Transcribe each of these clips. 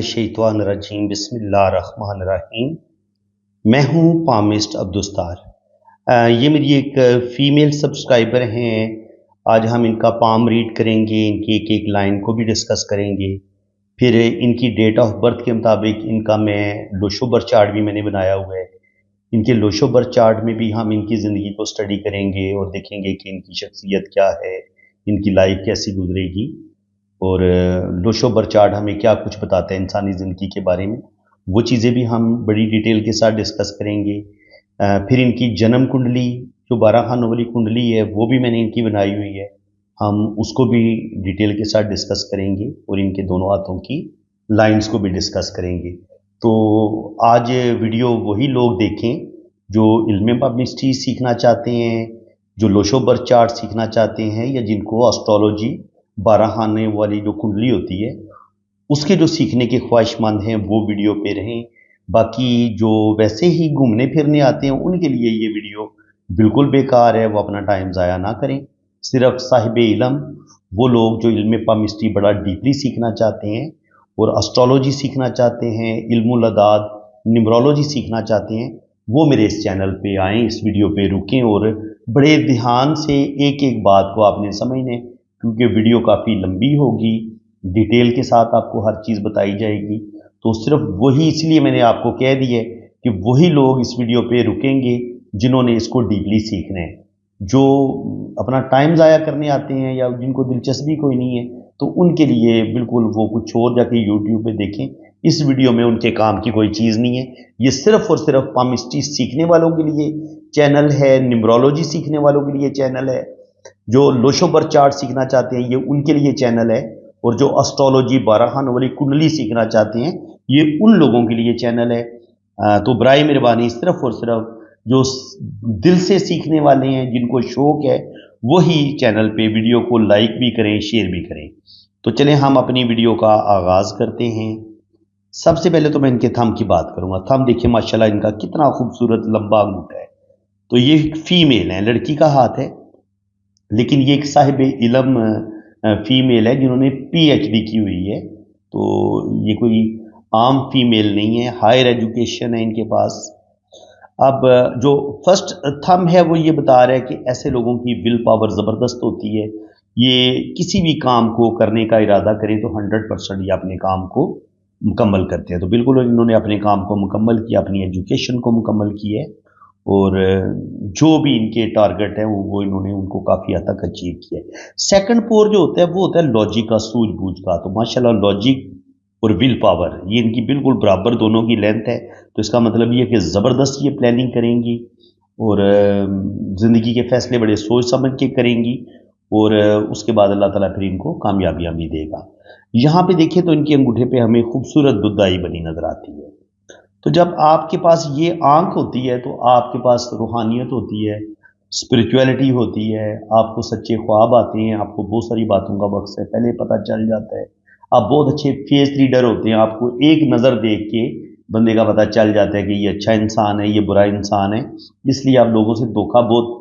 मिनश्शैतानिर्रजीम बिस्मिल्लाहिर्रहमानिर्रहीम। मैं हूँ पामिस्ट अब्दुस्तार। ये मेरी एक फ़ीमेल सब्सक्राइबर हैं। आज हम इनका पाम रीड करेंगे, इनकी एक एक लाइन को भी डिस्कस करेंगे। फिर इनकी डेट ऑफ बर्थ के मुताबिक इनका मैं लोशो बर्थ चार्ट भी मैंने बनाया हुआ है। इनके लोशो बर्थ चार्ट में भी हम इनकी ज़िंदगी को स्टडी करेंगे और देखेंगे कि इनकी शख्सियत क्या है, इनकी लाइफ कैसी गुजरेगी और लोशो बर्थ चार्ट हमें क्या कुछ बताता है इंसानी ज़िंदगी के बारे में। वो चीज़ें भी हम बड़ी डिटेल के साथ डिस्कस करेंगे। फिर इनकी जन्म कुंडली जो 12 खानों वाली कुंडली है वो भी मैंने इनकी बनाई हुई है, हम उसको भी डिटेल के साथ डिस्कस करेंगे और इनके दोनों हाथों की लाइंस को भी डिस्कस करेंगे। तो आज वीडियो वही लोग देखें जो इल्म पब्लिसिटी सीखना चाहते हैं, जो लोशो बर्थ चार्ट सीखना चाहते हैं, या जिनको एस्ट्रोलॉजी 12 खाने वाली जो कुंडली होती है उसके जो सीखने के ख्वाहिशमंद हैं वो वीडियो पे रहें। बाकी जो वैसे ही घूमने फिरने आते हैं उनके लिए ये वीडियो बिल्कुल बेकार है, वो अपना टाइम ज़ाया ना करें। सिर्फ साहिब इल्म, वो लोग जो इल्म पामिस्ट्री बड़ा डीपली सीखना चाहते हैं और एस्ट्रोलॉजी सीखना चाहते हैं, इल्मुल अदाद, न्यूमरोलॉजी सीखना चाहते हैं, वो मेरे इस चैनल पे आएँ, इस वीडियो पे रुकें और बड़े ध्यान से एक एक बात को आपने समझना है, क्योंकि वीडियो काफ़ी लंबी होगी, डिटेल के साथ आपको हर चीज़ बताई जाएगी। तो सिर्फ वही, इसलिए मैंने आपको कह दिया है कि वही लोग इस वीडियो पे रुकेंगे जिन्होंने इसको डीपली सीखना है। जो अपना टाइम ज़ाया करने आते हैं या जिनको दिलचस्पी कोई नहीं है तो उनके लिए बिल्कुल वो कुछ और जाके यूट्यूब पे देखें। इस वीडियो में उनके काम की कोई चीज़ नहीं है। ये सिर्फ और सिर्फ पामिस्ट्री सीखने वालों के लिए चैनल है, न्यूमरोलॉजी सीखने वालों के लिए चैनल है, जो लोशो बर्थ चार्ट सीखना चाहते हैं ये उनके लिए चैनल है, और जो एस्ट्रोलॉजी 12 खानों वाली कुंडली सीखना चाहते हैं ये उन लोगों के लिए चैनल है। तो बराए मेहरबानी सिर्फ और सिर्फ जो दिल से सीखने वाले हैं, जिनको शौक है, वही चैनल पे वीडियो को लाइक भी करें, शेयर भी करें। तो चलें हम अपनी वीडियो का आगाज़ करते हैं। सबसे पहले तो मैं इनके थंब की बात करूंगा। थंब देखिए माशाल्लाह इनका कितना खूबसूरत लंबा अंगूठा है। तो ये फीमेल है, लड़की का हाथ है, लेकिन ये एक साहिब इल्म फीमेल है जिन्होंने पीएचडी की हुई है। तो ये कोई आम फीमेल नहीं है, हायर एजुकेशन है इनके पास। अब जो फर्स्ट थंब है वो ये बता रहा है कि ऐसे लोगों की विल पावर ज़बरदस्त होती है। ये किसी भी काम को करने का इरादा करें तो 100% ये अपने काम को मुकम्मल करते हैं। तो बिल्कुल इन्होंने अपने काम को मुकम्मल किया, अपनी एजुकेशन को मुकम्मल की है, और जो भी इनके टारगेट है वो इन्होंने उनको काफ़ी हद तक अचीव किया है। सेकंड पोर जो होता है वो होता है लॉजिक का, सूझबूझ का। तो माशाल्लाह लॉजिक और विल पावर ये इनकी बिल्कुल बराबर दोनों की लेंथ है। तो इसका मतलब ये कि ज़बरदस्त ये प्लानिंग करेंगी और ज़िंदगी के फैसले बड़े सोच समझ के करेंगी, और उसके बाद अल्लाह ताला फिर इनको कामयाबियाँ भी देगा। यहाँ पे देखिए तो इनके अंगूठे पे हमें खूबसूरत दुधाई बनी नज़र आती है। तो जब आपके पास ये आंख होती है तो आपके पास रूहानियत होती है, स्पिरिचुअलिटी होती है, आपको सच्चे ख्वाब आते हैं, आपको बहुत सारी बातों का वक्त से पहले पता चल जाता है। आप बहुत अच्छे फेस रीडर होते हैं, आपको एक नज़र देख के बंदे का पता चल जाता है कि ये अच्छा इंसान है, ये बुरा इंसान है। इसलिए आप लोगों से धोखा बहुत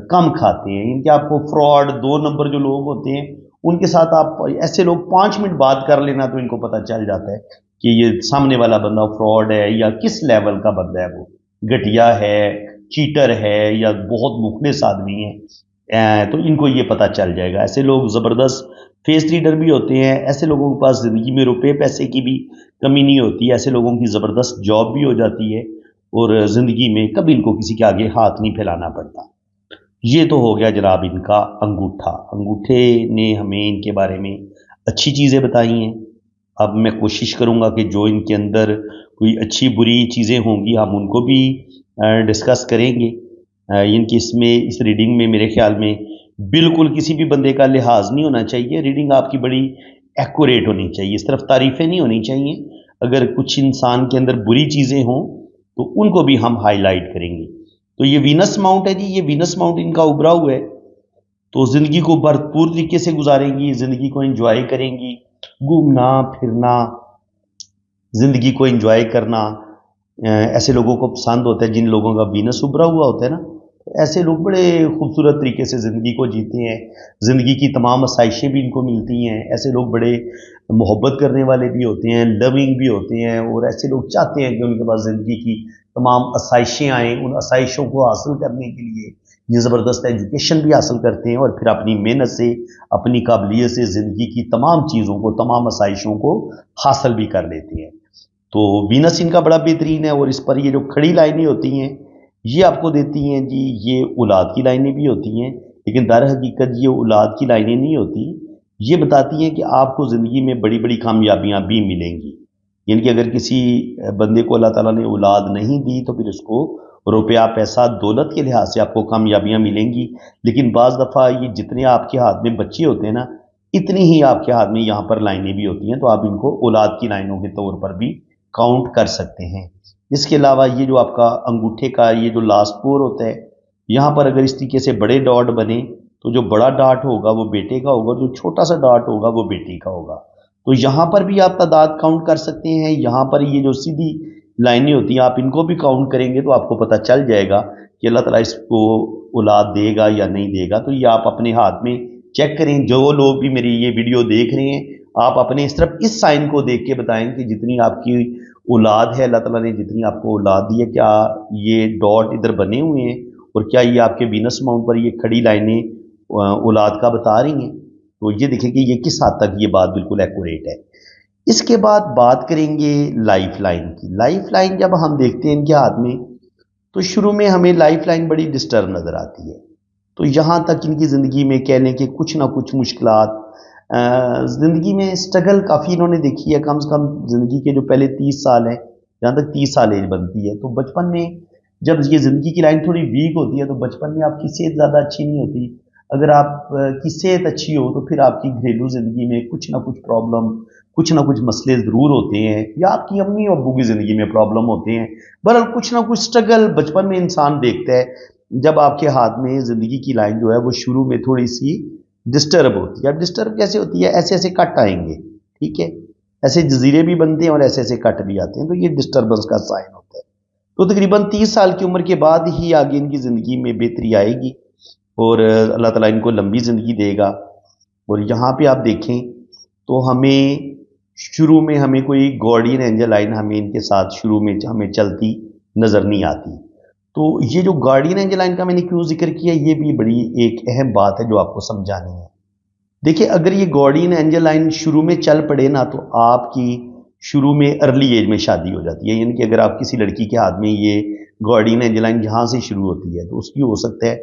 कम खाते हैं। इनके आपको फ्रॉड 2 नंबर जो लोग होते हैं उनके साथ आप ऐसे लोग 5 मिनट बात कर लेना तो इनको पता चल जाता है कि ये सामने वाला बंदा फ्रॉड है या किस लेवल का बंदा है, वो घटिया है, चीटर है या बहुत मुखलिस आदमी है। तो इनको ये पता चल जाएगा। ऐसे लोग ज़बरदस्त फेस रीडर भी होते हैं। ऐसे लोगों के पास ज़िंदगी में रुपए पैसे की भी कमी नहीं होती। ऐसे लोगों की ज़बरदस्त जॉब भी हो जाती है और ज़िंदगी में कभी इनको किसी के आगे हाथ नहीं फैलाना पड़ता। ये तो हो गया जनाब इनका अंगूठा। अंगूठे ने हमें इनके बारे में अच्छी चीज़ें बताई हैं। अब मैं कोशिश करूँगा कि जो इनके अंदर कोई अच्छी बुरी चीज़ें होंगी हम उनको भी डिस्कस करेंगे। इनकी इसमें इस रीडिंग में मेरे ख्याल में बिल्कुल किसी भी बंदे का लिहाज नहीं होना चाहिए। रीडिंग आपकी बड़ी एक्यूरेट होनी चाहिए, सिर्फ तारीफ़ें नहीं होनी चाहिए। अगर कुछ इंसान के अंदर बुरी चीज़ें हों तो उनको भी हम हाईलाइट करेंगे। तो ये वीनस माउंट है जी, ये वीनस माउंट इनका उभरा हुआ है। तो ज़िंदगी को भरपूर तरीके से गुजारेंगी, ज़िंदगी को एंजॉय करेंगी, घूमना फिरना, ज़िंदगी को एंजॉय करना ऐसे लोगों को पसंद होता है जिन लोगों का वीनस उभरा हुआ होता है ना। ऐसे लोग बड़े खूबसूरत तरीके से ज़िंदगी को जीते हैं, ज़िंदगी की तमाम आसाइशें भी इनको मिलती हैं। ऐसे लोग बड़े मोहब्बत करने वाले भी होते हैं, लविंग भी होते हैं, और ऐसे लोग चाहते हैं कि उनके पास ज़िंदगी की तमाम आसाइशें आएँ। उन आसाइशों को हासिल करने के लिए ये ज़बरदस्त एजुकेशन भी हासिल करते हैं और फिर अपनी मेहनत से, अपनी काबिलियत से ज़िंदगी की तमाम चीज़ों को, तमाम आसाइशों को हासिल भी कर लेते हैं। तो वीनस इनका बड़ा बेहतरीन है, और इस पर ये जो खड़ी लाइनें होती हैं, ये आपको देती हैं जी, ये औलाद की लाइनें भी होती हैं, लेकिन दर हकीकत ये औलाद की लाइनें नहीं होती। ये बताती हैं कि आपको ज़िंदगी में बड़ी-बड़ी कामयाबियाँ भी मिलेंगी। यानी कि अगर किसी बंदे को अल्लाह ताला ने औलाद नहीं दी, तो फिर उसको रुपया, पैसा, दौलत के लिहाज से आपको कामयाबियाँ मिलेंगी, लेकिन बाज़ दफ़ा ये जितने आपके हाथ में बच्चे होते हैं ना, इतनी ही आपके हाथ में यहाँ पर लाइनें भी होती हैं, तो आप इनको औलाद की लाइनों के तौर पर भी काउंट कर सकते हैं। इसके अलावा ये जो आपका अंगूठे का ये जो लास्ट फोर होता है, यहाँ पर अगर इस तरीके से बड़े डॉट बने, तो जो बड़ा डॉट होगा वो बेटे का होगा, जो छोटा सा डॉट होगा वो बेटी का होगा। तो यहाँ पर भी आप तादाद काउंट कर सकते हैं। यहाँ पर ये जो सीधी लाइनें होती हैं, आप इनको भी काउंट करेंगे तो आपको पता चल जाएगा कि अल्लाह ताला इसको औलाद देगा या नहीं देगा। तो ये आप अपने हाथ में चेक करें। जो लोग भी मेरी ये वीडियो देख रहे हैं, आप अपने सिर्फ इस साइन को देख के बताएं कि जितनी आपकी औलाद है, अल्लाह ताला ने जितनी आपको औलाद दी है, क्या ये डॉट इधर बने हुए हैं और क्या ये आपके वीनस माउंट पर ये खड़ी लाइनें औलाद का बता रही हैं। तो ये देखें कि ये किस हद तक ये बात बिल्कुल एक्यूरेट है। इसके बाद बात करेंगे लाइफ लाइन की। लाइफ लाइन जब हम देखते हैं इनके हाथ में, तो शुरू में हमें लाइफ लाइन बड़ी डिस्टर्ब नज़र आती है। तो यहाँ तक इनकी ज़िंदगी में कह लें कि कुछ ना कुछ मुश्किलात, ज़िंदगी में स्ट्रगल काफ़ी इन्होंने देखी है। कम से कम ज़िंदगी के जो पहले 30 साल हैं, जहाँ तक 30 साल एज बनती है, तो बचपन में जब ये ज़िंदगी की लाइन थोड़ी वीक होती है, तो बचपन में आपकी सेहत ज़्यादा अच्छी नहीं होती। अगर आप की सेहत अच्छी हो, तो फिर आपकी घरेलू ज़िंदगी में कुछ ना कुछ प्रॉब्लम, कुछ ना कुछ मसले ज़रूर होते हैं, या आपकी अम्मी और अब्बू की ज़िंदगी में प्रॉब्लम होते हैं। बहरहाल कुछ ना कुछ स्ट्रगल बचपन में इंसान देखता है। जब आपके हाथ में ज़िंदगी की लाइन जो है वो शुरू में थोड़ी सी डिस्टर्ब होती है। अब डिस्टर्ब कैसे होती है? ऐसे ऐसे कट आएंगे, ठीक है, ऐसे जजीरे भी बनते हैं और ऐसे ऐसे कट भी आते हैं, तो ये डिस्टर्बेंस का साइन होता है। तो तकरीबन 30 साल की उम्र के बाद ही आगे इनकी ज़िंदगी में बेहतरी आएगी और अल्लाह ताला इनको लंबी ज़िंदगी देगा। और यहाँ पे आप देखें तो हमें शुरू में हमें कोई गार्डियन एंजल लाइन हमें इनके साथ शुरू में हमें चलती नज़र नहीं आती। तो ये जो गार्डियन एंजल लाइन का मैंने क्यों जिक्र किया, ये भी बड़ी एक अहम बात है जो आपको समझानी है। देखिए, अगर ये गार्डियन एंजल लाइन शुरू में चल पड़े ना, तो आपकी शुरू में अर्ली एज में शादी हो जाती है। यानी कि अगर आप किसी लड़की के हाथ में ये गार्डियन एंजल लाइन यहाँ से शुरू होती है, तो उसकी हो सकता है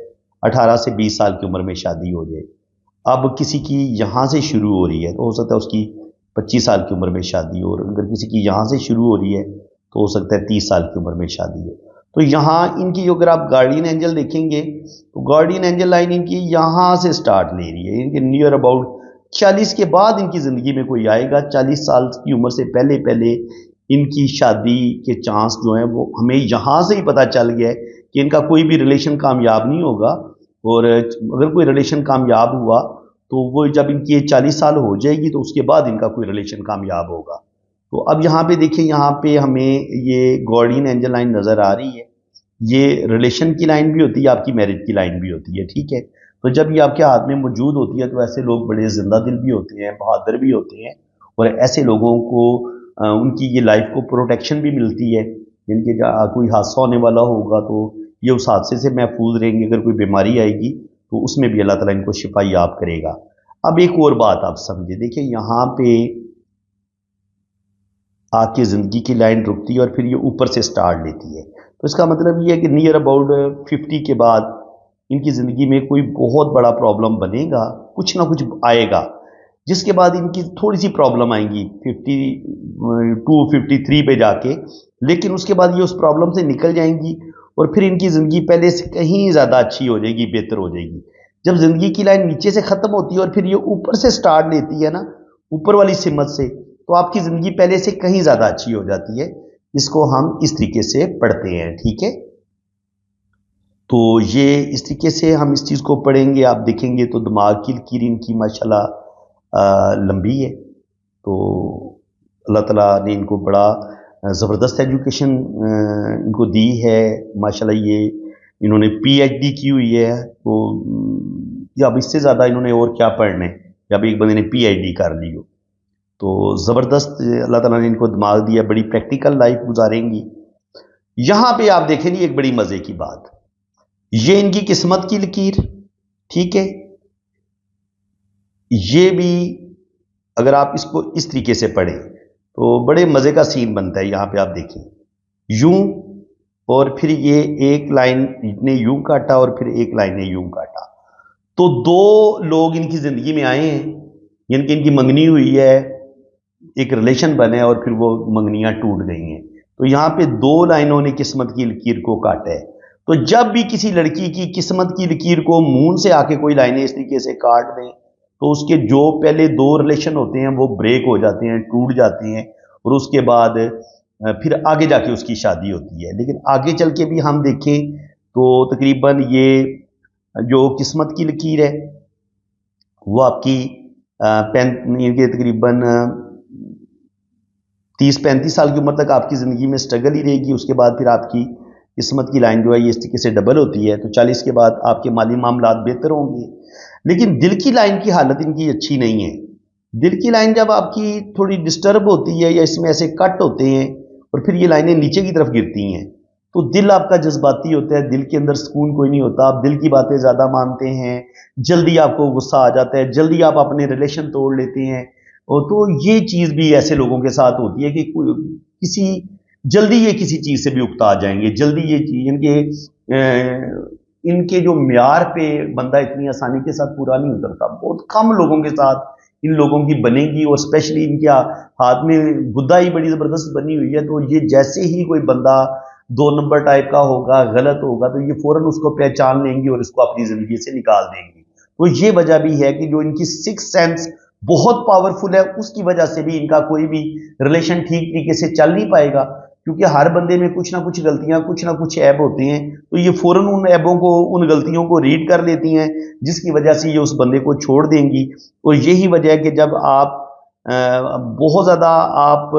18 से 20 साल की उम्र में शादी हो जाए। अब किसी की यहाँ से शुरू हो रही है, तो हो सकता है उसकी 25 साल की उम्र में शादी हो, और अगर किसी की यहाँ से शुरू हो रही है, तो हो सकता है 30 साल की उम्र में शादी हो। तो यहाँ इनकी जो अगर आप गार्डियन एंजल देखेंगे, तो गार्डियन एंजल लाइन इनकी यहाँ से स्टार्ट ले रही है। इनके नियर अबाउट 40 के बाद इनकी ज़िंदगी में कोई आएगा। 40 साल की उम्र से पहले पहले इनकी शादी के चांस जो हैं वो हमें यहाँ से ही पता चल गया है कि इनका कोई भी रिलेशन कामयाब नहीं होगा, और अगर कोई रिलेशन कामयाब हुआ तो वो जब इनकी एज 40 साल हो जाएगी, तो उसके बाद इनका कोई रिलेशन कामयाब होगा। तो अब यहाँ पे देखिए, यहाँ पे हमें ये गार्डियन एंजल लाइन नज़र आ रही है। ये रिलेशन की लाइन भी होती है, आपकी मैरिज की लाइन भी होती है, ठीक है। तो जब ये आपके हाथ में मौजूद होती है, तो ऐसे लोग बड़े जिंदा दिल भी होते हैं, बहादुर भी होते हैं, और ऐसे लोगों को उनकी ये लाइफ को प्रोटेक्शन भी मिलती है। जिनके कोई हादसा होने वाला होगा, तो ये उस हादसे से महफूज रहेंगे। अगर कोई बीमारी आएगी, तो उसमें भी अल्लाह ताला इनको शिफा याब करेगा। अब एक और बात आप समझे, देखिए यहाँ पे आपकी ज़िंदगी की लाइन रुकती है और फिर ये ऊपर से स्टार्ट लेती है। तो इसका मतलब ये है कि नियर अबाउट 50 के बाद इनकी ज़िंदगी में कोई बहुत बड़ा प्रॉब्लम बनेगा, कुछ ना कुछ आएगा, जिसके बाद इनकी थोड़ी सी प्रॉब्लम आएंगी 52 53 पे जाके, लेकिन उसके बाद ये उस प्रॉब्लम से निकल जाएंगी और फिर इनकी ज़िंदगी पहले से कहीं ज़्यादा अच्छी हो जाएगी, बेहतर हो जाएगी। जब ज़िंदगी की लाइन नीचे से ख़त्म होती है और फिर ये ऊपर से स्टार्ट लेती है ना, ऊपर वाली सिमत से, तो आपकी ज़िंदगी पहले से कहीं ज़्यादा अच्छी हो जाती है। इसको हम इस तरीके से पढ़ते हैं, ठीक है। तो ये इस तरीके से हम इस चीज़ को पढ़ेंगे, आप देखेंगे तो दिमाग की लकीर इनकी माशाल्लाह लंबी है। तो अल्लाह ताला ने इनको बड़ा ज़बरदस्त एजुकेशन इनको दी है। माशाल्लाह ये इन्होंने पीएचडी की हुई है, तो या अब इससे ज़्यादा इन्होंने और क्या पढ़ना है जब एक बंदे ने पीएचडी कर ली हो। तो ज़बरदस्त अल्लाह ताला ने इनको दिमाग दिया, बड़ी प्रैक्टिकल लाइफ गुजारेंगी। यहाँ पे आप देखें जी एक बड़ी मज़े की बात, ये इनकी किस्मत की लकीर, ठीक है। ये भी अगर आप इसको इस तरीके से पढ़ें तो बड़े मज़े का सीन बनता है। यहाँ पे आप देखें यूं, और फिर ये एक लाइन ने यूं काटा और फिर एक लाइन ने यूं काटा, तो दो लोग इनकी ज़िंदगी में आए हैं, यानी कि इनकी मंगनी हुई है, एक रिलेशन बने और फिर वो मंगनियां टूट गई हैं। तो यहाँ पे दो लाइनों ने किस्मत की लकीर को काटा है। तो जब भी किसी लड़की की किस्मत की लकीर को मून से आके कोई लाइनें इस तरीके से काट दें तो उसके जो पहले दो रिलेशन होते हैं वो ब्रेक हो जाते हैं, टूट जाते हैं, और उसके बाद फिर आगे जाके उसकी शादी होती है। लेकिन आगे चल के भी हम देखें तो तकरीबन ये जो किस्मत की लकीर है वो आपकी इनके तकरीबन 30-35 साल की उम्र तक आपकी ज़िंदगी में स्ट्रगल ही रहेगी। उसके बाद फिर आपकी किस्मत की लाइन जो है ये इस तरीके से डबल होती है, तो 40 के बाद आपके माली मामलात बेहतर होंगे। लेकिन दिल की लाइन की हालत इनकी अच्छी नहीं है। दिल की लाइन जब आपकी थोड़ी डिस्टर्ब होती है या इसमें ऐसे कट होते हैं और फिर ये लाइनें नीचे की तरफ गिरती हैं, तो दिल आपका जज्बाती होता है, दिल के अंदर सुकून कोई नहीं होता, आप दिल की बातें ज़्यादा मानते हैं, जल्दी आपको गुस्सा आ जाता है, जल्दी आप अपने रिलेशन तोड़ लेते हैं। और तो ये चीज़ भी ऐसे लोगों के साथ होती है कि किसी जल्दी ये किसी चीज़ से भी उकता जाएंगे, जल्दी ये चीज़ इनके जो म्यार पे बंदा इतनी आसानी के साथ पूरा नहीं उतरता। बहुत कम लोगों के साथ इन लोगों की बनेगी, और स्पेशली इनके हाथ में गुद्दा ही बड़ी ज़बरदस्त बनी हुई है। तो ये जैसे ही कोई बंदा 2 नंबर टाइप का होगा, गलत होगा, तो ये फ़ौरन उसको पहचान लेंगी और इसको अपनी ज़िंदगी से निकाल देंगी। तो ये वजह भी है कि जो इनकी सिक्स सेंस बहुत पावरफुल है, उसकी वजह से भी इनका कोई भी रिलेशन ठीक तरीके से चल नहीं पाएगा, क्योंकि हर बंदे में कुछ ना कुछ गलतियां, कुछ ना कुछ ऐब होते हैं। तो ये फौरन उन ऐबों को, उन गलतियों को रीड कर लेती हैं, जिसकी वजह से ये उस बंदे को छोड़ देंगी। और यही वजह है कि जब आप बहुत ज़्यादा आप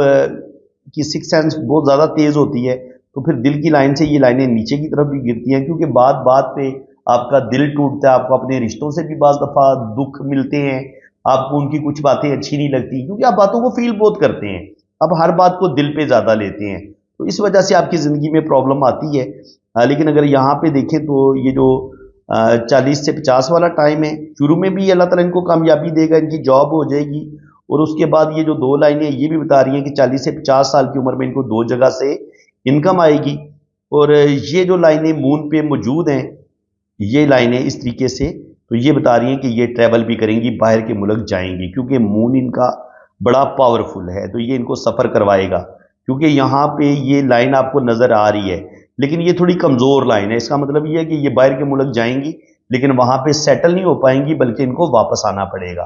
की सिक्स सेंस बहुत ज़्यादा तेज़ होती है, तो फिर दिल की लाइन से ये लाइनें नीचे की तरफ भी गिरती हैं, क्योंकि बात बात पे आपका दिल टूटता है, आपको अपने रिश्तों से भी बाज़ दफ़ा दुख मिलते हैं, आपको उनकी कुछ बातें अच्छी नहीं लगती, क्योंकि आप बातों को फील बहुत करते हैं, आप हर बात को दिल पे ज़्यादा लेते हैं, तो इस वजह से आपकी ज़िंदगी में प्रॉब्लम आती है। लेकिन अगर यहाँ पे देखें तो ये जो 40 से 50 वाला टाइम है, शुरू में भी अल्लाह ताला इनको कामयाबी देगा, इनकी जॉब हो जाएगी, और उसके बाद ये जो दो लाइनें ये भी बता रही हैं कि 40 से 50 साल की उम्र में इनको दो जगह से इनकम आएगी। और ये जो लाइनें मून पे मौजूद हैं, ये लाइनें इस तरीके से, तो ये बता रही हैं कि ये ट्रैवल भी करेंगी, बाहर के मुल्क जाएंगी, क्योंकि मून इनका बड़ा पावरफुल है, तो ये इनको सफ़र करवाएगा। क्योंकि यहाँ पे ये लाइन आपको नज़र आ रही है, लेकिन ये थोड़ी कमज़ोर लाइन है। इसका मतलब ये है कि ये बाहर के मुल्क जाएंगी, लेकिन वहाँ पे सेटल नहीं हो पाएंगी, बल्कि इनको वापस आना पड़ेगा।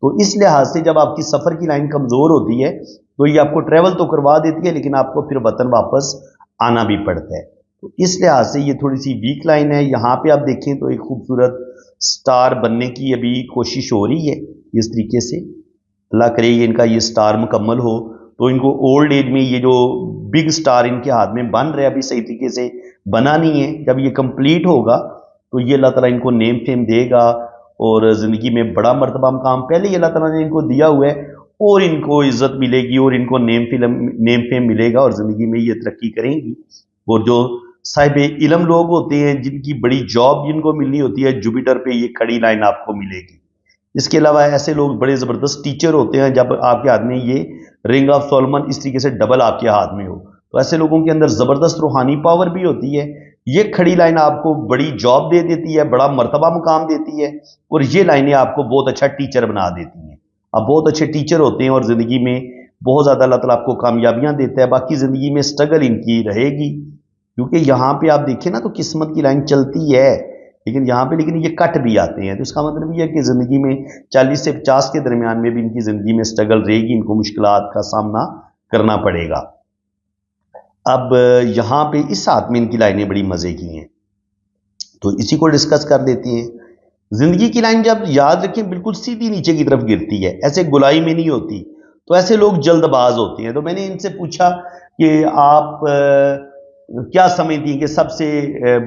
तो इस लिहाज से जब आपकी सफ़र की लाइन कमज़ोर होती है, तो ये आपको ट्रैवल तो करवा देती है, लेकिन आपको फिर वतन वापस आना भी पड़ता है। तो इस लिहाज से ये थोड़ी सी वीक लाइन है। यहाँ पे आप देखें तो एक खूबसूरत स्टार बनने की अभी कोशिश हो रही है इस तरीके से। अल्लाह करे ये इनका ये स्टार मुकम्मल हो, तो इनको ओल्ड एज में ये जो बिग स्टार इनके हाथ में बन रहा है, अभी सही तरीके से बना नहीं है, जब ये कंप्लीट होगा तो ये अल्लाह ताला इनको नेम फेम देगा, और ज़िंदगी में बड़ा मर्तबा मकाम पहले ही अल्लाह ताला ने इनको दिया हुआ है, और इनको इज़्ज़त मिलेगी और इनको नेम फेम मिलेगा, और ज़िंदगी में ये तरक्की करेंगी। और जो साहिब इलम लोग होते हैं, जिनकी बड़ी जॉब जिनको मिलनी होती है, जुपिटर पे ये खड़ी लाइन आपको मिलेगी। इसके अलावा ऐसे लोग बड़े ज़बरदस्त टीचर होते हैं, जब आपके हाथ में ये रिंग ऑफ सोलमन इस तरीके से डबल आपके हाथ में हो, तो ऐसे लोगों के अंदर ज़बरदस्त रूहानी पावर भी होती है। ये खड़ी लाइन आपको बड़ी जॉब दे देती है, बड़ा मर्तबा मुकाम देती है, और ये लाइनें आपको बहुत अच्छा टीचर बना देती हैं। आप बहुत अच्छे टीचर होते हैं और ज़िंदगी में बहुत ज़्यादा अल्लाह ताला आपको कामयाबियाँ देता है। बाकी ज़िंदगी में स्ट्रगल इनकी रहेगी, क्योंकि यहाँ पे आप देखें ना तो किस्मत की लाइन चलती है, लेकिन यहाँ पे लेकिन ये कट भी आते हैं। तो इसका मतलब ये है कि ज़िंदगी में 40 से 50 के दरमियान में भी इनकी ज़िंदगी में स्ट्रगल रहेगी, इनको मुश्किलात का सामना करना पड़ेगा। अब यहाँ पे इस हाथ में इनकी लाइनें बड़ी मज़े की हैं, तो इसी को डिस्कस कर लेती हैं। ज़िंदगी की लाइन जब याद रखें बिल्कुल सीधी नीचे की तरफ गिरती है, ऐसे गुलाई में नहीं होती, तो ऐसे लोग जल्दबाज होते हैं। तो मैंने इनसे पूछा कि आप क्या समझती हैं कि सबसे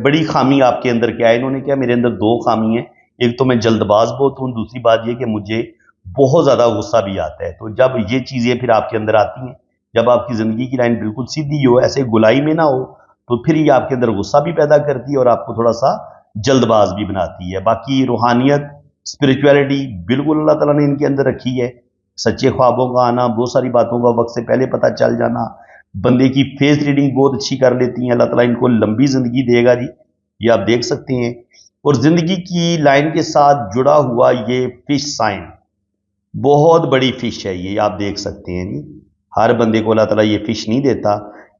बड़ी खामी आपके अंदर क्या है? इन्होंने क्या, मेरे अंदर दो खामी है। एक तो मैं जल्दबाज बहुत हूँ, दूसरी बात यह कि मुझे बहुत ज़्यादा गुस्सा भी आता है। तो जब ये चीज़ें फिर आपके अंदर आती हैं, जब आपकी ज़िंदगी की लाइन बिल्कुल सीधी हो, ऐसे गुलाई में ना हो, तो फिर ये आपके अंदर गुस्सा भी पैदा करती है और आपको थोड़ा सा जल्दबाज भी बनाती है। बाकी रूहानियत, स्पिरिचुअलिटी बिल्कुल अल्लाह ताला ने इनके अंदर रखी है। सच्चे ख्वाबों का आना, बहुत सारी बातों का वक्त से पहले पता चल जाना, बंदे की फेस रीडिंग बहुत अच्छी कर लेती हैं। अल्लाह ताला इनको लंबी ज़िंदगी देगा जी, ये आप देख सकते हैं। और ज़िंदगी की लाइन के साथ जुड़ा हुआ ये फिश साइन, बहुत बड़ी फिश है ये, आप देख सकते हैं जी। हर बंदे को अल्लाह ताला ये फिश नहीं देता।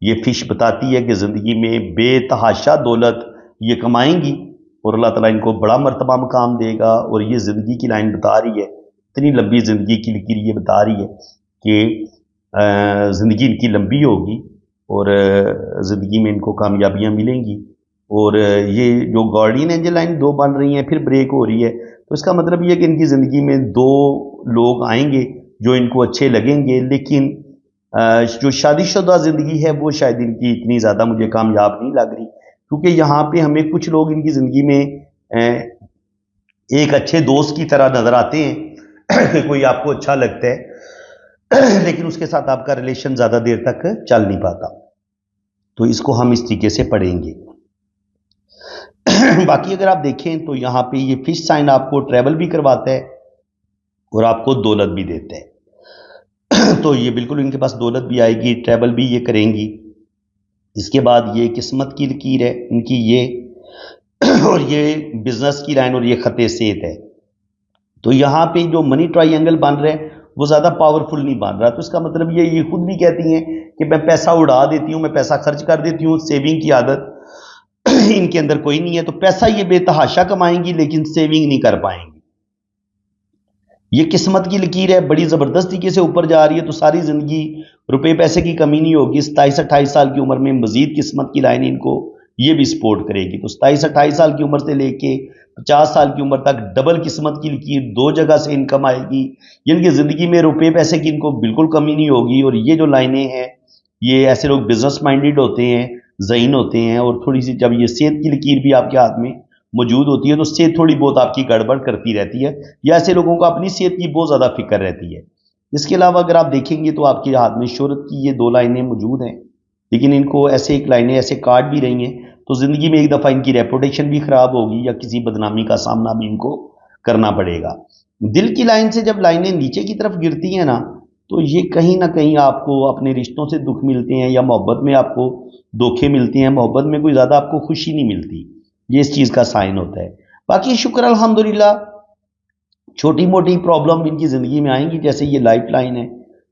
ये फिश बताती है कि ज़िंदगी में बेतहाशा दौलत ये कमाएंगी और अल्लाह ताला इनको बड़ा मर्तबा मकाम देगा। और ये ज़िंदगी की लाइन बता रही है, इतनी लंबी ज़िंदगी की लकीर ये बता रही है कि ज़िंदगी इनकी लंबी होगी और ज़िंदगी में इनको कामयाबियाँ मिलेंगी। और ये जो गार्डियन एंजल लाइन दो बन रही हैं, फिर ब्रेक हो रही है, तो इसका मतलब ये है कि इनकी ज़िंदगी में दो लोग आएंगे जो इनको अच्छे लगेंगे। लेकिन जो शादीशुदा ज़िंदगी है वो शायद इनकी इतनी ज़्यादा मुझे कामयाब नहीं लग रही, क्योंकि यहाँ पे हमें कुछ लोग इनकी ज़िंदगी में एक अच्छे दोस्त की तरह नज़र आते हैं कि कोई आपको अच्छा लगता है लेकिन उसके साथ आपका रिलेशन ज़्यादा देर तक चल नहीं पाता। तो इसको हम इस तरीके से पढ़ेंगे। बाकी अगर आप देखें तो यहाँ पे ये फिश साइन आपको ट्रैवल भी करवाता है और आपको दौलत भी देता है। तो ये बिल्कुल इनके पास दौलत भी आएगी, ट्रैवल भी ये करेंगी। इसके बाद ये किस्मत की लकीर है इनकी ये और ये बिजनेस की लाइन और ये खते सेहत है। तो यहाँ पे जो मनी ट्रायंगल बन रहा है वो ज़्यादा पावरफुल नहीं बन रहा। तो इसका मतलब ये खुद भी कहती हैं कि मैं पैसा उड़ा देती हूँ, मैं पैसा खर्च कर देती हूँ, सेविंग की आदत इनके अंदर कोई नहीं है। तो पैसा ये बेतहाशा कमाएंगी लेकिन सेविंग नहीं कर पाएंगी। ये किस्मत की लकीर है, बड़ी ज़बरदस्त तरीके से ऊपर जा रही है। तो सारी ज़िंदगी रुपए पैसे की कमी नहीं होगी। 27-28 साल की उम्र में मजीद किस्मत की लाइन इनको ये भी सपोर्ट करेगी। तो 27-28 साल की उम्र से लेके 50 साल की उम्र तक डबल किस्मत की लकीर, दो जगह से इनकम आएगी। इनकी ज़िंदगी में रुपए पैसे की इनको बिल्कुल कमी नहीं होगी। और ये जो लाइनें हैं, ये ऐसे लोग बिजनेस माइंडेड होते हैं, ज़हीन होते हैं। और थोड़ी सी जब ये सेहत की लकीर भी आपके हाथ में मौजूद होती है तो सेहत थोड़ी बहुत आपकी गड़बड़ करती रहती है, या ऐसे लोगों को अपनी सेहत की बहुत ज़्यादा फिक्र रहती है। इसके अलावा अगर आप देखेंगे तो आपके हाथ में शोहरत की ये दो लाइनें मौजूद हैं, लेकिन इनको ऐसे एक लाइनें ऐसे काट भी रही हैं तो ज़िंदगी में एक दफ़ा इनकी रेपुटेशन भी ख़राब होगी या किसी बदनामी का सामना भी इनको करना पड़ेगा। दिल की लाइन से जब लाइनें नीचे की तरफ गिरती हैं ना, तो ये कहीं ना कहीं आपको अपने रिश्तों से दुख मिलते हैं या मोहब्बत में आपको धोखे मिलते हैं। मोहब्बत में कोई ज़्यादा आपको खुशी नहीं मिलती, ये इस चीज़ का साइन होता है। बाकी शुक्र अल्हम्दुलिल्लाह, छोटी मोटी प्रॉब्लम इनकी ज़िंदगी में आएंगी। जैसे ये लाइफ लाइन है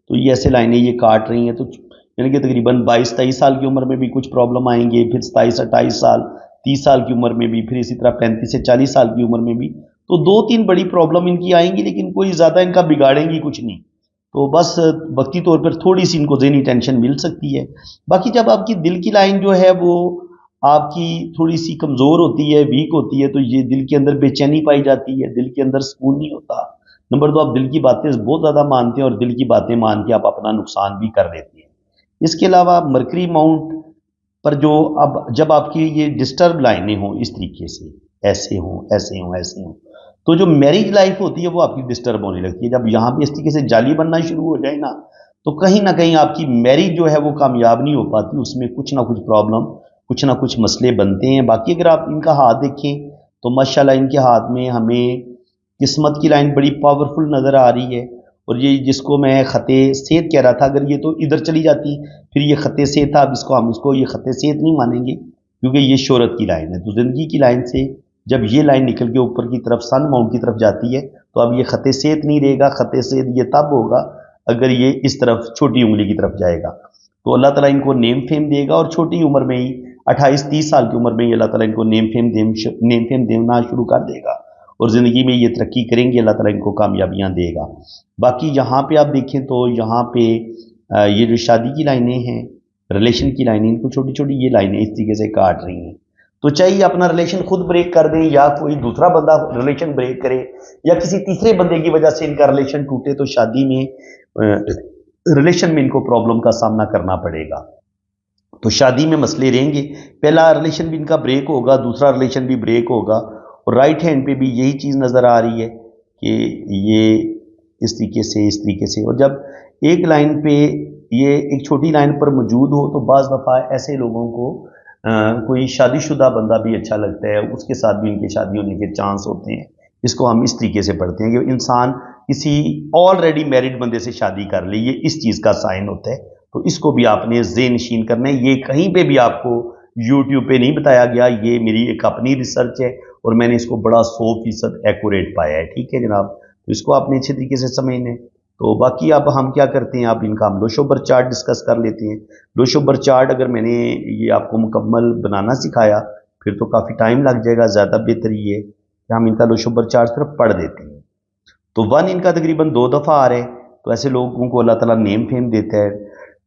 तो ये ऐसे लाइनें ये काट रही हैं, तो यानी कि तकरीबन 22-23 साल की उम्र में भी कुछ प्रॉब्लम आएंगे, फिर 27-28 साल, 30 साल की उम्र में भी, फिर इसी तरह 35 से 40 साल की उम्र में भी। तो 2-3 बड़ी प्रॉब्लम इनकी आएंगी, लेकिन कोई ज़्यादा इनका बिगाड़ेंगी कुछ नहीं। तो बस वक्ती तौर पर थोड़ी सी इनको ज़हनी टेंशन मिल सकती है। बाकी जब आपकी दिल की लाइन जो है वो आपकी थोड़ी सी कमज़ोर होती है, वीक होती है, तो ये दिल के अंदर बेचैनी पाई जाती है, दिल के अंदर सुकून नहीं होता। नंबर 2, आप दिल की बातें बहुत ज़्यादा मानते हैं और दिल की बातें मान के आप अपना नुकसान भी कर लेते हैं। इसके अलावा मरकरी माउंट पर जो अब जब आपकी ये डिस्टर्ब लाइनें हों इस तरीके से, ऐसे हों ऐसे हों ऐसे हों, तो जो मैरिज लाइफ होती है वो आपकी डिस्टर्ब होने लगती है। जब यहाँ पे इस तरीके से जाली बनना शुरू हो जाए तो कहीं ना कहीं आपकी मैरिज जो है वो कामयाब नहीं हो पाती, उसमें कुछ ना कुछ प्रॉब्लम, कुछ ना कुछ मसले बनते हैं। बाकी अगर आप इनका हाथ देखें तो माशाल्लाह इनके हाथ में हमें किस्मत की लाइन बड़ी पावरफुल नज़र आ रही है। और ये जिसको मैं ख़ते सेहत कह रहा था, अगर ये तो इधर चली जाती फिर ये ख़ते सेहत था। अब इसको हम इसको ये ख़ते सेहत नहीं मानेंगे क्योंकि ये शोहरत की लाइन है। तो ज़िंदगी की लाइन से जब ये लाइन निकल के ऊपर की तरफ सन माउंट की तरफ जाती है तो अब ये ख़ते सेहत नहीं रहेगा। ख़ते सेहत ये तब होगा अगर ये इस तरफ छोटी उंगली की तरफ जाएगा। तो अल्लाह ताला इनको नेम फेम देगा और छोटी उम्र में ही 28-30 साल की उम्र में ही अल्लाह ताला इनको नेम फेम देना शुरू कर देगा और ज़िंदगी में ये तरक्की करेंगे, अल्लाह ताला इनको कामयाबियाँ देगा। बाकी यहाँ पे आप देखें तो यहाँ पे ये जो शादी की लाइनें हैं, रिलेशन की लाइनें, इनको छोटी छोटी ये लाइनें इस तरीके से काट रही हैं। तो चाहे ये अपना रिलेशन खुद ब्रेक कर दें या कोई दूसरा बंदा रिलेशन ब्रेक करे या किसी तीसरे बंदे की वजह से इनका रिलेशन टूटे, तो शादी में रिलेशन में इनको प्रॉब्लम का सामना करना पड़ेगा। तो शादी में मसले रहेंगे। पहला रिलेशन भी इनका ब्रेक होगा, दूसरा रिलेशन भी ब्रेक होगा। और राइट हैंड पे भी यही चीज़ नज़र आ रही है कि ये इस तरीके से। और जब एक लाइन पे ये एक छोटी लाइन पर मौजूद हो तो बाज़ दफ़ा ऐसे लोगों को कोई शादीशुदा बंदा भी अच्छा लगता है, उसके साथ भी इनके शादी होने के चांस होते हैं। इसको हम इस तरीके से पढ़ते हैं कि इंसान किसी ऑलरेडी मैरिड बंदे से शादी कर ले, ये इस चीज़ का साइन होता है। तो इसको भी आपने ज़ेन नशीन करना है। ये कहीं पे भी आपको यूट्यूब पे नहीं बताया गया, ये मेरी एक अपनी रिसर्च है और मैंने इसको बड़ा 100% एक्यूरेट पाया है। ठीक है जनाब, तो इसको आपने अच्छे तरीके से समझना है। तो बाकी अब हम क्या करते हैं, अब इनका हम लोशोबर चार्ट डिस्कस कर लेते हैं। लोशोबर चार्ट अगर मैंने ये आपको मुकम्मल बनाना सिखाया फिर तो काफ़ी टाइम लग जाएगा, ज़्यादा बेहतर ये है कि हम इनका लोशोबर चार्ट सिर्फ पढ़ देते हैं। तो 1 इनका तकरीबन 2 दफ़ा आ रहा है, तो ऐसे लोगों को अल्लाह ताला नेम फेम देता है।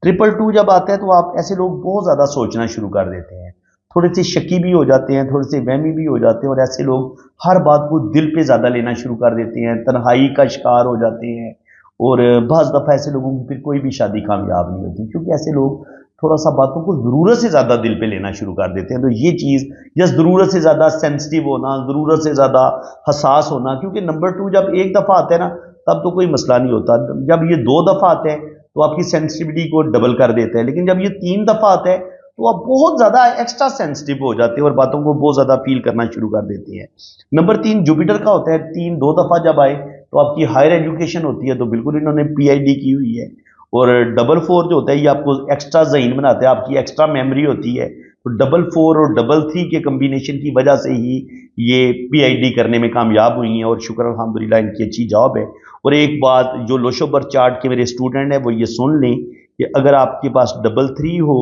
222 जब आता है तो आप ऐसे लोग बहुत ज़्यादा सोचना शुरू कर देते हैं, थोड़े से शकी भी हो जाते हैं, थोड़े से वहमी भी हो जाते हैं, और ऐसे लोग हर बात को दिल पे ज़्यादा लेना शुरू कर देते हैं, तन्हाई का शिकार हो जाते हैं। और बाज़ दफ़ा ऐसे लोगों की फिर कोई भी शादी कामयाब नहीं होती, क्योंकि ऐसे लोग थोड़ा सा बातों को ज़रूरत से ज़्यादा दिल पे लेना शुरू कर देते हैं। तो ये चीज़ या ज़रूरत से ज़्यादा सेंसिटिव होना, ज़रूरत से ज़्यादा हसास होना, क्योंकि नंबर 2 जब एक दफ़ा आता है ना तब तो कोई मसला नहीं होता, जब ये 2 दफ़ा आता है तो आपकी सेंसिटिविटी को डबल कर देता है। लेकिन जब ये 3 दफ़ा आता है तो आप बहुत ज़्यादा एक्स्ट्रा सेंसिटिव हो जाते हैं और बातों को बहुत ज़्यादा फील करना शुरू कर देते हैं। नंबर 3 जुपिटर का होता है, 3 2 दफ़ा जब आए तो आपकी हायर एजुकेशन होती है, तो बिल्कुल इन्होंने पीएचडी की हुई है। और 4 जो होता है ये आपको एक्स्ट्रा ज़हीन बनाता है, आपकी एक्स्ट्रा मेमोरी होती है। तो 4 और 3 के कम्बिनेशन की वजह से ही ये पीएचडी करने में कामयाब हुई हैं, और शुक्र अल्हम्दुलिल्लाह इनकी अच्छी जॉब है। और एक बात जो लोशोबर चार्ट के मेरे स्टूडेंट हैं वो ये सुन लें कि अगर आपके पास 3 हो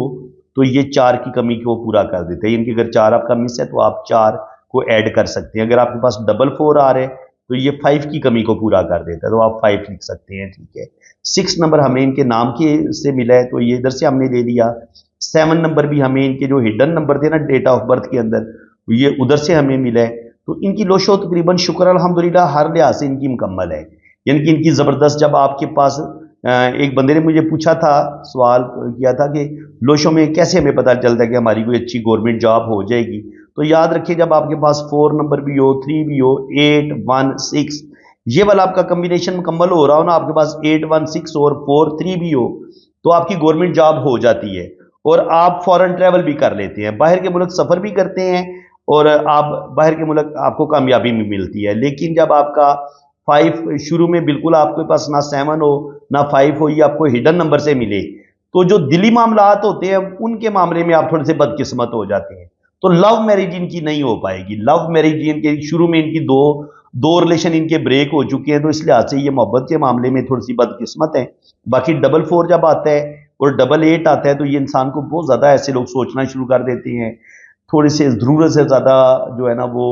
तो ये 4 की कमी को पूरा कर देते हैं। इनकी अगर 4 आपका मिस है तो आप 4 को ऐड कर सकते हैं। अगर आपके पास 4 आ रहे हैं तो ये 5 की कमी को पूरा कर देता है, तो आप 5 लिख सकते हैं। ठीक है, 6 नंबर हमें इनके नाम के से मिला है तो ये इधर से हमने ले लिया। 7 नंबर भी हमें इनके जो हिडन नंबर थे ना डेट ऑफ बर्थ के अंदर, ये उधर से हमें मिला है। तो इनकी लोशो तकरीबन शुक्र अल्हम्दुलिल्लाह हर लिहाज से इनकी मुकम्मल है, यानी कि इनकी ज़बरदस्त। जब आपके पास एक बंदे ने मुझे पूछा था, सवाल किया था कि लोशो में कैसे हमें पता चलता है कि हमारी कोई अच्छी गवर्नमेंट जॉब हो जाएगी, तो याद रखिए जब आपके पास 4 नंबर भी हो, 3 भी हो, 8 1 6 ये वाला आपका कम्बिनेशन मुकम्मल हो रहा हो ना, आपके पास 8 1 6 और 4 3 भी हो, तो आपकी गवर्नमेंट जॉब हो जाती है और आप फॉरेन ट्रैवल भी कर लेते हैं, बाहर के मुल्क सफ़र भी करते हैं और आप बाहर के मुल्क आपको कामयाबी भी मिलती है। लेकिन जब आपका 5 शुरू में बिल्कुल आपके पास ना 7 हो ना 5 हो, ये आपको हिडन नंबर से मिले, तो जो दिली मामलात होते हैं उनके मामले में आप थोड़े से बदकिस्मत हो जाते हैं। तो लव मैरिज इनकी नहीं हो पाएगी। लव मैरिज इनके शुरू में इनकी दो दो रिलेशन इनके ब्रेक हो चुके हैं, तो इस लिहाज से ये मोहब्बत के मामले में थोड़ी सी बदकिस्मत है। बाकी 4 जब आता है और 8 आता है तो ये इंसान को बहुत ज़्यादा ऐसे लोग सोचना शुरू कर देते हैं, थोड़ी से ज़रूरत से ज़्यादा जो है ना वो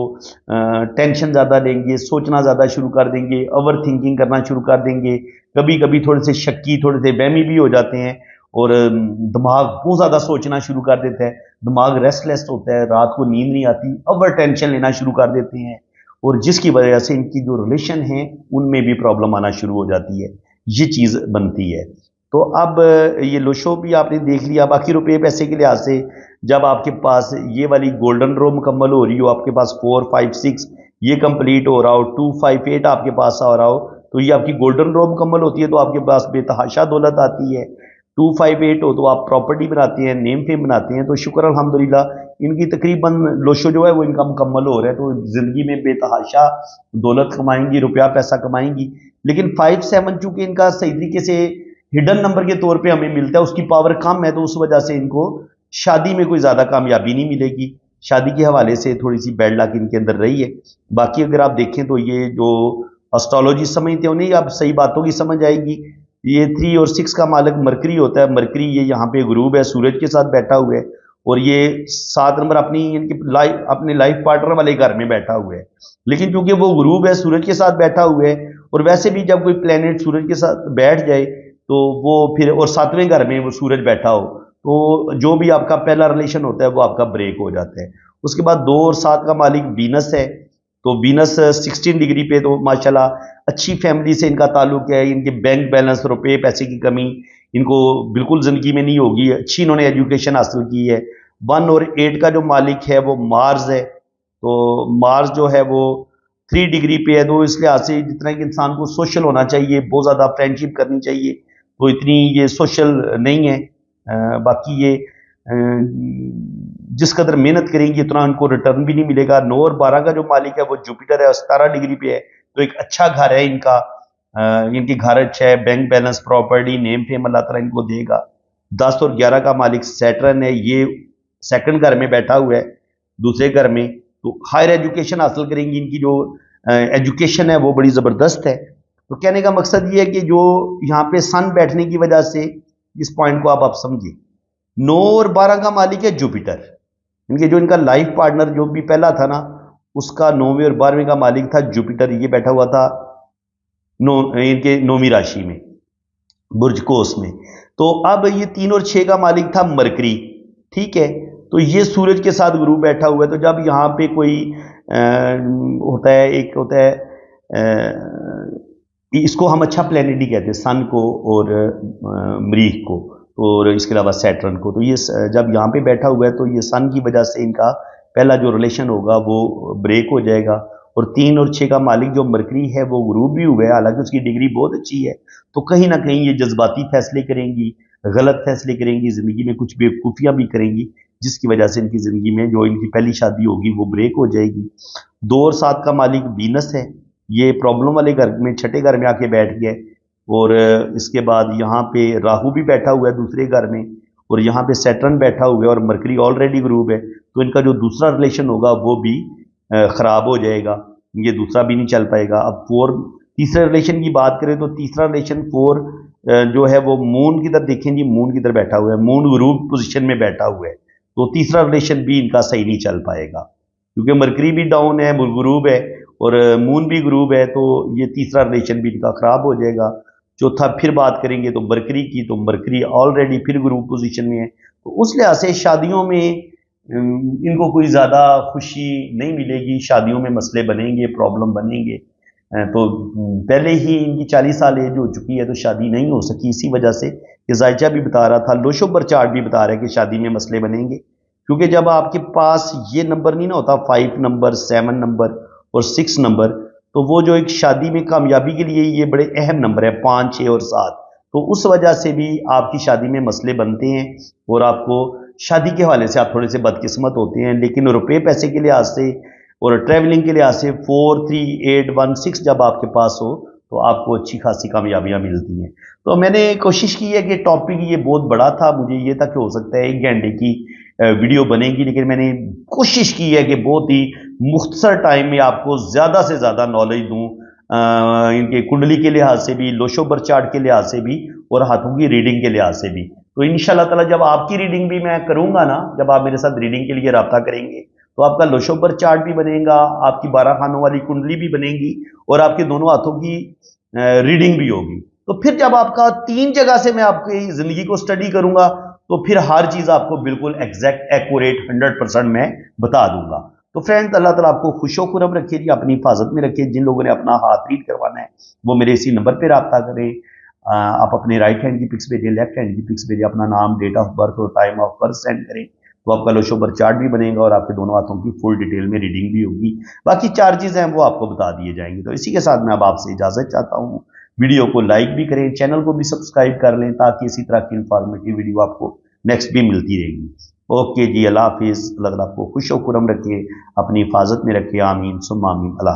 टेंशन ज़्यादा लेंगे, सोचना ज़्यादा शुरू कर देंगे, ओवर थिंकिंग करना शुरू कर देंगे, कभी कभी थोड़े से शक्की, थोड़े से वहमी भी हो जाते हैं और दिमाग बहुत ज़्यादा सोचना शुरू कर देता है, दिमाग रेस्टलेस होता है, रात को नींद नहीं आती, ओवर टेंशन लेना शुरू कर देते हैं और जिसकी वजह से इनकी जो रिलेशन है उनमें भी प्रॉब्लम आना शुरू हो जाती है, ये चीज़ बनती है। तो अब ये लोशो भी आपने देख लिया। बाकी रुपये पैसे के लिहाज से जब आपके पास ये वाली गोल्डन रो मुकम्मल हो रही हो, आपके पास 4 5 6 ये कंप्लीट हो रहा हो, 2 5 8 आपके पास आ रहा हो, तो ये आपकी गोल्डन रो मुकम्मल होती है, तो आपके पास बेतहाशा दौलत आती है। 2 5 8 हो तो आप प्रॉपर्टी बनाते हैं, नेम फेम बनाते हैं, तो शुक्र अल्हम्दुलिल्लाह इनकी तकरीबन लोशो जो है वो इनका मुकम्मल हो रहा है, तो ज़िंदगी में बेतहाशा दौलत कमाएंगी, रुपया पैसा कमाएंगी। लेकिन 5 7 चूँकि इनका सही तरीके से हिडन नंबर के तौर पे हमें मिलता है, उसकी पावर कम है, तो उस वजह से इनको शादी में कोई ज़्यादा कामयाबी नहीं मिलेगी। शादी के हवाले से थोड़ी सी बैड लक इनके अंदर रही है। बाकी अगर आप देखें तो ये जो एस्ट्रोलॉजी समझते हो नहीं, आप सही बातों की समझ आएगी। ये 3 और 6 का मालिक मरकरी होता है, मरकरी ये यहाँ पे गुरूब है, सूरज के साथ बैठा हुआ है, और ये 7 नंबर अपने लाइफ पार्टनर वाले घर में बैठा हुआ है। लेकिन क्योंकि वो गुरूब है, सूरज के साथ बैठा हुआ है, और वैसे भी जब कोई प्लेनेट सूरज के साथ बैठ जाए तो वो फिर, और 7वें घर में वो सूरज बैठा हो, तो जो भी आपका पहला रिलेशन होता है वो आपका ब्रेक हो जाता है। उसके बाद 2 और 7 का मालिक वीनस है, तो वीनस 16 डिग्री पे, तो माशाल्लाह अच्छी फैमिली से इनका ताल्लुक है। इनके बैंक बैलेंस, रुपए पैसे की कमी इनको बिल्कुल ज़िंदगी में नहीं होगी। अच्छी इन्होंने एजुकेशन हासिल की है। 1 और 8 का जो मालिक है वो मार्स है, तो मार्स जो है वो 3 डिग्री पे है, तो इस लिहाज से जितना कि इंसान को सोशल होना चाहिए, बहुत ज़्यादा फ्रेंडशिप करनी चाहिए, तो इतनी ये सोशल नहीं है। बाकी ये जिस कदर मेहनत करेंगी उतना उनको रिटर्न भी नहीं मिलेगा। 9 और 12 का जो मालिक है वो जुपिटर है, 17 डिग्री पे है, तो एक अच्छा घर है इनका। इनकी घर अच्छा है, bank balance, property, name fame अल्लाह ताला इनको देगा। 10 और 11 का मालिक सैटर्न है, ये सेकंड घर में बैठा हुआ है, दूसरे घर में, तो हायर एजुकेशन हासिल करेंगी। इनकी जो एजुकेशन है वो बड़ी ज़बरदस्त है। तो कहने का मकसद ये है कि जो यहाँ पे सन बैठने की वजह से इस पॉइंट को आप समझिए। 9 और 12 का मालिक है जुपिटर। इनके जो इनका लाइफ पार्टनर जो भी पहला था ना, उसका 9वें और 12वें का मालिक था जुपिटर। ये बैठा हुआ था इनके 9वीं राशि में, बुर्ज कोस में। तो अब ये 3 और 6 का मालिक था मरकरी, ठीक है। तो ये सूरज के साथ गुरु बैठा हुआ है। तो जब यहाँ पे कोई होता है, एक होता है, इसको हम अच्छा प्लेनेट ही कहते हैं, सन को और मरीख को, और इसके अलावा सैटर्न को। तो ये जब यहाँ पे बैठा हुआ है तो ये सन की वजह से इनका पहला जो रिलेशन होगा वो ब्रेक हो जाएगा। और 3 और 6 का मालिक जो मरकरी है वो गुरु भी हुआ है, हालांकि उसकी डिग्री बहुत अच्छी है। तो कहीं ना कहीं ये जज्बाती फैसले करेंगी, गलत फैसले करेंगी, ज़िंदगी में कुछ बेवकूफ़ियाँ भी करेंगी, जिसकी वजह से इनकी ज़िंदगी में जो इनकी पहली शादी होगी वो ब्रेक हो जाएगी। 2 और 7 का मालिक वीनस है, ये प्रॉब्लम वाले घर में, छठे घर में आके बैठ गए। और इसके बाद यहाँ पे राहु भी बैठा हुआ है दूसरे घर में, और यहाँ पे सैटर्न बैठा हुआ है, और मरकरी ऑलरेडी ग्रुप है। तो इनका जो दूसरा रिलेशन होगा वो भी ख़राब हो जाएगा, ये दूसरा भी नहीं चल पाएगा। अब 4 तीसरे रिलेशन की बात करें तो तीसरा रिलेशन 4 जो है वो मून की तरफ देखें जी, मून की तरफ बैठा हुआ है, मून ग्रुप पोजीशन में बैठा हुआ है। तो तीसरा रिलेशन भी इनका सही नहीं चल पाएगा, क्योंकि मरकरी भी डाउन है, ग्रुप है, और मून भी ग्रुप है। तो ये तीसरा रिलेशन भी इनका ख़राब हो जाएगा। चौथा फिर बात करेंगे तो मरकरी की, तो मरकरी ऑलरेडी फिर ग्रुप पोजीशन में है। तो उस लिहाज से शादियों में इनको कोई ज़्यादा खुशी नहीं मिलेगी, शादियों में मसले बनेंगे, प्रॉब्लम बनेंगे। तो पहले ही इनकी 40 साल एज हो चुकी है, तो शादी नहीं हो सकी इसी वजह से। ये जायचा भी बता रहा था, लोशोबर चार्ट भी बता रहा है कि शादी में मसले बनेंगे, क्योंकि जब आपके पास ये नंबर नहीं ना होता, 5 नंबर, 7 नंबर और 6 नंबर, तो वो जो एक शादी में कामयाबी के लिए ये बड़े अहम नंबर है, 5, 6 और 7। तो उस वजह से भी आपकी शादी में मसले बनते हैं, और आपको शादी के हवाले से आप थोड़े से बदकिस्मत होते हैं। लेकिन रुपये पैसे के लिहाज से और ट्रैवलिंग के लिहाज से 4, 3, 8, 1, 6 जब आपके पास हो तो आपको अच्छी खासी कामयाबियाँ मिलती हैं। तो मैंने कोशिश की है कि टॉपिक ये बहुत बड़ा था, मुझे ये था कि हो सकता है 1 घंटे की वीडियो बनेगी, लेकिन मैंने कोशिश की है कि बहुत ही मुख्तसर टाइम में आपको ज़्यादा से ज़्यादा नॉलेज दूँ, इनके कुंडली के लिहाज से भी, लोशोबर चार्ट के लिहाज से भी, और हाथों की रीडिंग के लिहाज से भी। तो इंशाल्लाह ताला जब आपकी रीडिंग भी मैं करूंगा ना, जब आप मेरे साथ रीडिंग के लिए रब्ता करेंगे, तो आपका लोशोबर चार्ट भी बनेगा, आपकी 12 खानों वाली कुंडली भी बनेगी, और आपके दोनों हाथों की रीडिंग भी होगी। तो फिर जब आपका 3 जगह से मैं आपकी ज़िंदगी को स्टडी करूंगा, तो फिर हर चीज़ आपको बिल्कुल एग्जैक्ट, एक्यूरेट, 100% मैं बता दूंगा। तो फ्रेंड्स, अल्लाह ताला आपको खुशो खुरम रखे जी, अपनी हिफाजत में रखे। जिन लोगों ने अपना हाथ रीड करवाना है वो मेरे इसी नंबर पर रब्ता करें। आप अपने राइट हैंड की पिक्स भेजें, लेफ्ट हैंड की पिक्स भेजें, अपना नाम, डेट ऑफ बर्थ और टाइम ऑफ बर्थ सेंड करें, तो आपका लोशोबर चार्ट भी बनेगा, और आपके दोनों हाथों की फुल डिटेल में रीडिंग भी होगी। बाकी चार्जेस हैं वो आपको बता दिए जाएंगे। तो इसी के साथ मैं अब आपसे इजाज़त चाहता हूँ। वीडियो को लाइक भी करें, चैनल को भी सब्सक्राइब कर लें, ताकि इसी तरह की इंफॉर्मेटिव वीडियो आपको नेक्स्ट भी मिलती रहेगी। ओके जी, अल्लाह हाफिज़। अल्लाह ताला आपको खुश व खुरम रखे, अपनी हिफाजत में रखे। आमीन सुम्मा आमीन। अल्लाह।